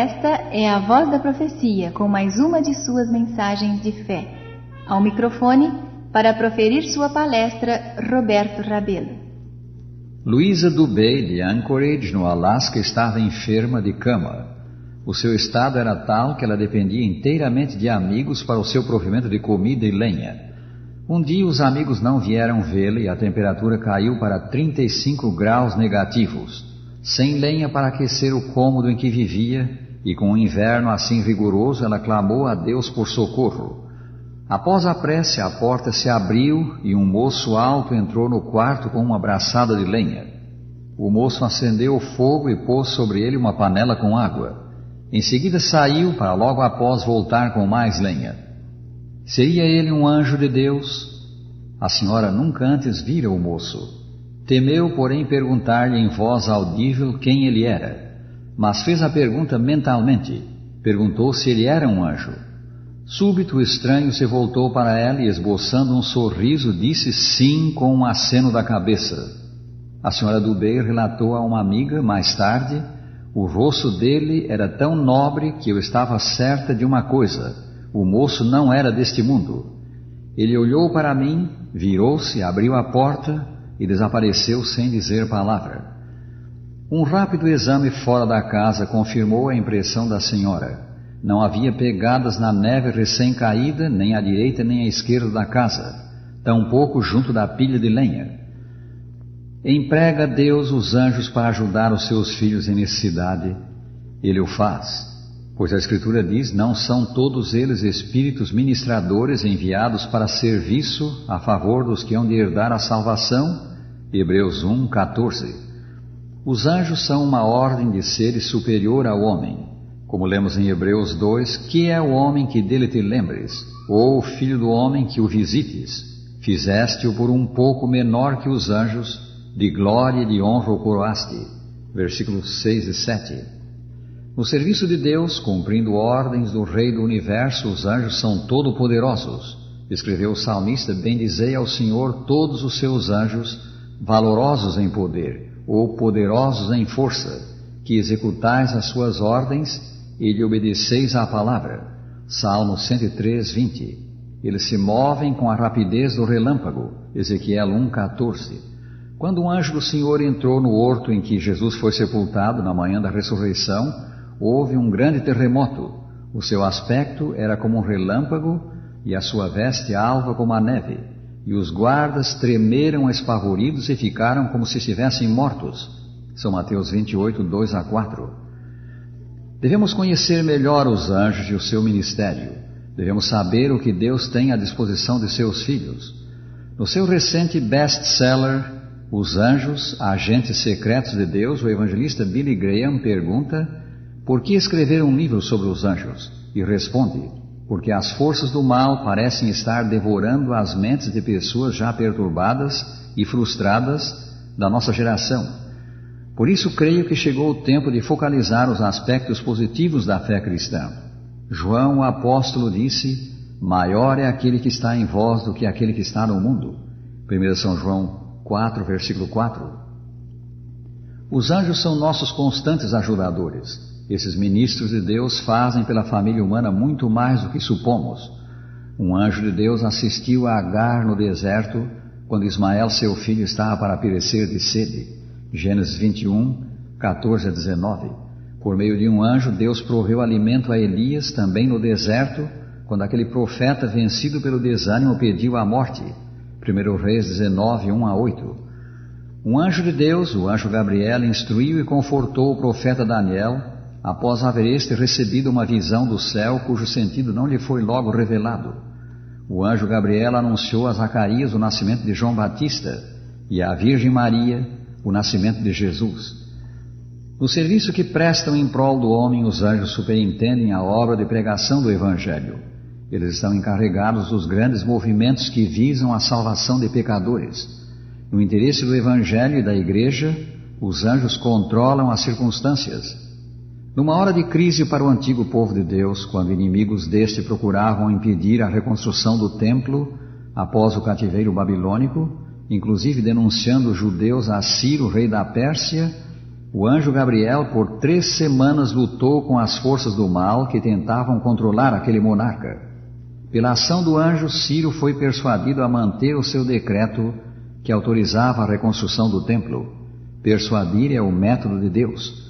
esta é a Voz da Profecia, com mais uma de suas mensagens de fé. Ao microfone, para proferir sua palestra, Roberto Rabelo. Louisa Dubé, de Anchorage, no Alasca, estava enferma de cama. O seu estado era tal que ela dependia inteiramente de amigos para o seu provimento de comida e lenha. Um dia os amigos não vieram vê-la e a temperatura caiu para 35 graus negativos. Sem lenha para aquecer o cômodo em que vivia, e com um inverno assim rigoroso, ela clamou a Deus por socorro. Após a prece, a porta se abriu e um moço alto entrou no quarto com uma braçada de lenha. O moço acendeu o fogo e pôs sobre ele uma panela com água. Em seguida saiu para logo após voltar com mais lenha. Seria ele um anjo de Deus? A senhora nunca antes vira o moço. Temeu, porém, perguntar-lhe em voz audível quem ele era, mas fez a pergunta mentalmente. Perguntou se ele era um anjo. Súbito o estranho se voltou para ela e, esboçando um sorriso, disse sim com um aceno da cabeça. A senhora Dubé relatou a uma amiga, mais tarde, o rosto dele era tão nobre que eu estava certa de uma coisa: o moço não era deste mundo. Ele olhou para mim, virou-se, abriu a porta e desapareceu sem dizer palavra. Um rápido exame fora da casa confirmou a impressão da senhora. Não havia pegadas na neve recém-caída, nem à direita nem à esquerda da casa, tampouco junto da pilha de lenha. Emprega Deus os anjos para ajudar os seus filhos em necessidade. Ele o faz, pois a Escritura diz: não são todos eles espíritos ministradores enviados para serviço a favor dos que hão de herdar a salvação? Hebreus 1, 14. Os anjos são uma ordem de seres superior ao homem. Como lemos em Hebreus 2, que é o homem que dele te lembres, ou o filho do homem que o visites? Fizeste-o por um pouco menor que os anjos, de glória e de honra o coroaste. Versículos 6 e 7. No serviço de Deus, cumprindo ordens do Rei do Universo, os anjos são todo-poderosos. Escreveu o salmista: bendizei ao Senhor todos os seus anjos, valorosos em poder, ou poderosos em força, que executais as suas ordens e lhe obedeceis à palavra. Salmo 103, 20. Eles se movem com a rapidez do relâmpago. Ezequiel 1, 14. Quando o anjo do Senhor entrou no horto em que Jesus foi sepultado na manhã da ressurreição, houve um grande terremoto. O seu aspecto era como um relâmpago e a sua veste alva como a neve. E os guardas tremeram espavoridos e ficaram como se estivessem mortos. São Mateus 28, 2 a 4. Devemos conhecer melhor os anjos e o seu ministério. Devemos saber o que Deus tem à disposição de seus filhos. No seu recente best-seller, Os Anjos, Agentes Secretos de Deus, o evangelista Billy Graham pergunta: por que escrever um livro sobre os anjos? E responde: porque as forças do mal parecem estar devorando as mentes de pessoas já perturbadas e frustradas da nossa geração. Por isso creio que chegou o tempo de focalizar os aspectos positivos da fé cristã. João, o apóstolo, disse: maior é aquele que está em vós do que aquele que está no mundo. 1 São João 4, versículo 4. Os anjos são nossos constantes ajudadores. Esses ministros de Deus fazem pela família humana muito mais do que supomos. Um anjo de Deus assistiu a Agar no deserto, quando Ismael, seu filho, estava para perecer de sede. Gênesis 21, 14 a 19. Por meio de um anjo, Deus proveu alimento a Elias, também no deserto, quando aquele profeta, vencido pelo desânimo, pediu a morte. 1 Reis 19, 1 a 8. Um anjo de Deus, o anjo Gabriel, instruiu e confortou o profeta Daniel, após haver este recebido uma visão do céu, cujo sentido não lhe foi logo revelado. O anjo Gabriel anunciou a Zacarias o nascimento de João Batista e à Virgem Maria o nascimento de Jesus. No serviço que prestam em prol do homem, os anjos superintendem a obra de pregação do Evangelho. Eles estão encarregados dos grandes movimentos que visam a salvação de pecadores. No interesse do Evangelho e da Igreja, os anjos controlam as circunstâncias. Numa hora de crise para o antigo povo de Deus, quando inimigos deste procuravam impedir a reconstrução do templo após o cativeiro babilônico, inclusive denunciando os judeus a Ciro, rei da Pérsia, O anjo Gabriel por 3 semanas lutou com as forças do mal que tentavam controlar aquele monarca. Pela ação do anjo, Ciro foi persuadido a manter o seu decreto que autorizava a reconstrução do templo. Persuadir é o método de Deus.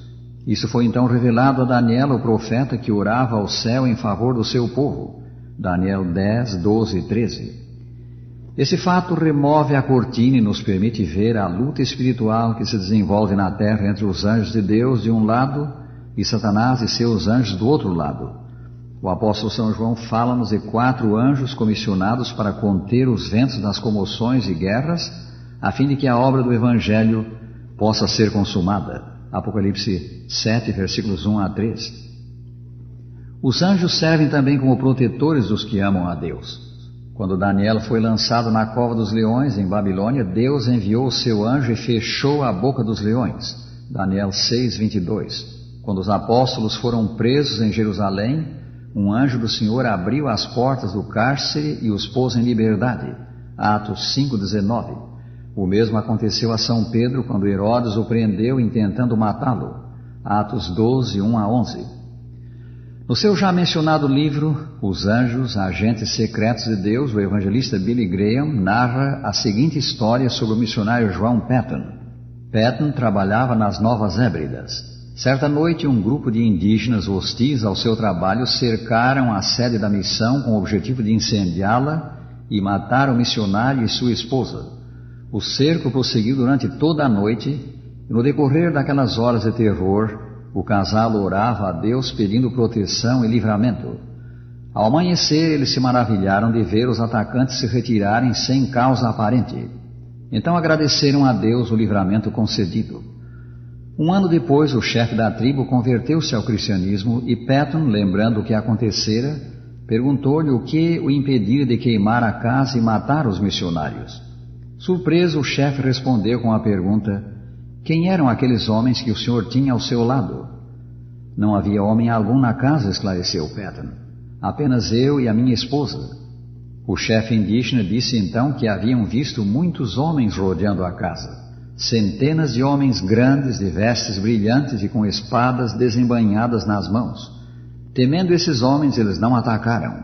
Isso foi então revelado a Daniel, o profeta, que orava ao céu em favor do seu povo. Daniel 10, 12 e 13. Esse fato remove a cortina e nos permite ver a luta espiritual que se desenvolve na terra entre os anjos de Deus de um lado e Satanás e seus anjos do outro lado. O apóstolo São João fala-nos de 4 anjos comissionados para conter os ventos das comoções e guerras, a fim de que a obra do Evangelho possa ser consumada. Apocalipse 7, versículos 1 a 3. Os anjos servem também como protetores dos que amam a Deus. Quando Daniel foi lançado na cova dos leões, em Babilônia, Deus enviou o seu anjo e fechou a boca dos leões. Daniel 6, 22. Quando os apóstolos foram presos em Jerusalém, um anjo do Senhor abriu as portas do cárcere e os pôs em liberdade. Atos 5, 19. O mesmo aconteceu a São Pedro quando Herodes o prendeu intentando matá-lo. Atos 12, 1 a 11. No seu já mencionado livro, Os Anjos, Agentes Secretos de Deus, o evangelista Billy Graham narra a seguinte história sobre o missionário João Patton. Patton trabalhava nas Novas Hébridas. Certa noite, um grupo de indígenas hostis ao seu trabalho cercaram a sede da missão com o objetivo de incendiá-la e matar o missionário e sua esposa. O cerco prosseguiu durante toda a noite e, no decorrer daquelas horas de terror, o casal orava a Deus pedindo proteção e livramento. Ao amanhecer, eles se maravilharam de ver os atacantes se retirarem sem causa aparente. Então agradeceram a Deus o livramento concedido. Um ano depois, o chefe da tribo converteu-se ao cristianismo e Patton, lembrando o que acontecera, perguntou-lhe o que o impedira de queimar a casa e matar os missionários. Surpreso, o chefe respondeu com a pergunta: quem eram aqueles homens que o senhor tinha ao seu lado? Não havia homem algum na casa, esclareceu Patton. Apenas eu e a minha esposa. O chefe indígena disse então que haviam visto muitos homens rodeando a casa. Centenas de homens grandes, de vestes brilhantes e com espadas desembainhadas nas mãos. Temendo esses homens, eles não atacaram.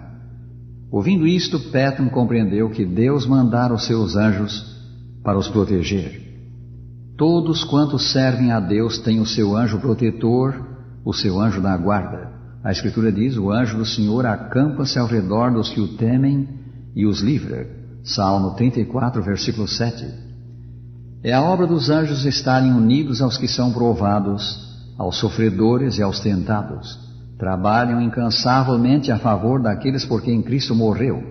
Ouvindo isto, Patton compreendeu que Deus mandara os seus anjos para os proteger. Todos quantos servem a Deus têm o seu anjo protetor, o seu anjo da guarda. A Escritura diz: o anjo do Senhor acampa-se ao redor dos que o temem e os livra. Salmo 34, versículo 7. É a obra dos anjos estarem unidos aos que são provados, aos sofredores e aos tentados. Trabalham incansavelmente a favor daqueles por quem Cristo morreu.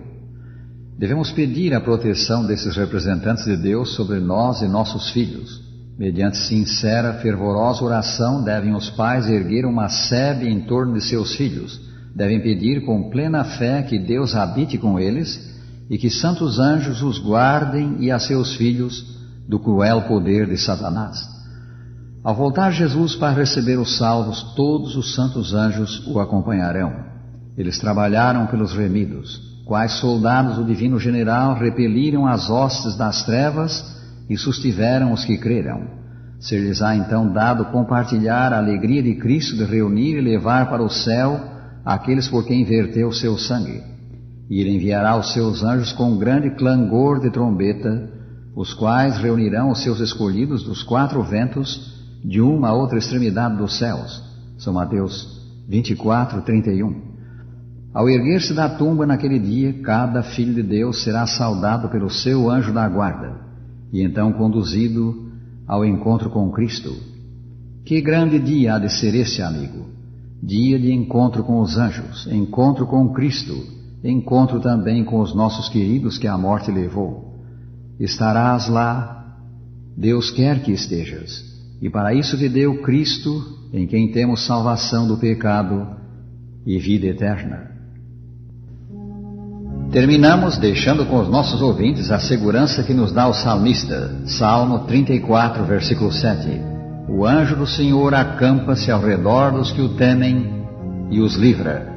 Devemos pedir a proteção desses representantes de Deus sobre nós e nossos filhos. Mediante sincera, fervorosa oração, devem os pais erguer uma sebe em torno de seus filhos. Devem pedir com plena fé que Deus habite com eles e que santos anjos os guardem e a seus filhos do cruel poder de Satanás. Ao voltar Jesus para receber os salvos, todos os santos anjos o acompanharão. Eles trabalharam pelos remidos. Quais soldados do divino general repeliram as hostes das trevas e sustiveram os que creram. Ser-lhes-á então dado compartilhar a alegria de Cristo de reunir e levar para o céu aqueles por quem verteu o seu sangue. E ele enviará os seus anjos com grande clangor de trombeta, os quais reunirão os seus escolhidos dos 4 ventos de uma a outra extremidade dos céus. São Mateus 24, 31. Ao erguer-se da tumba naquele dia, cada filho de Deus será saudado pelo seu anjo da guarda e então conduzido ao encontro com Cristo. Que grande dia há de ser esse, amigo! Dia de encontro com os anjos, encontro com Cristo, encontro também com os nossos queridos que a morte levou. Estarás lá, Deus quer que estejas, e para isso te deu Cristo, em quem temos salvação do pecado e vida eterna. Terminamos deixando com os nossos ouvintes a segurança que nos dá o salmista, Salmo 34, versículo 7. O anjo do Senhor acampa-se ao redor dos que o temem e os livra.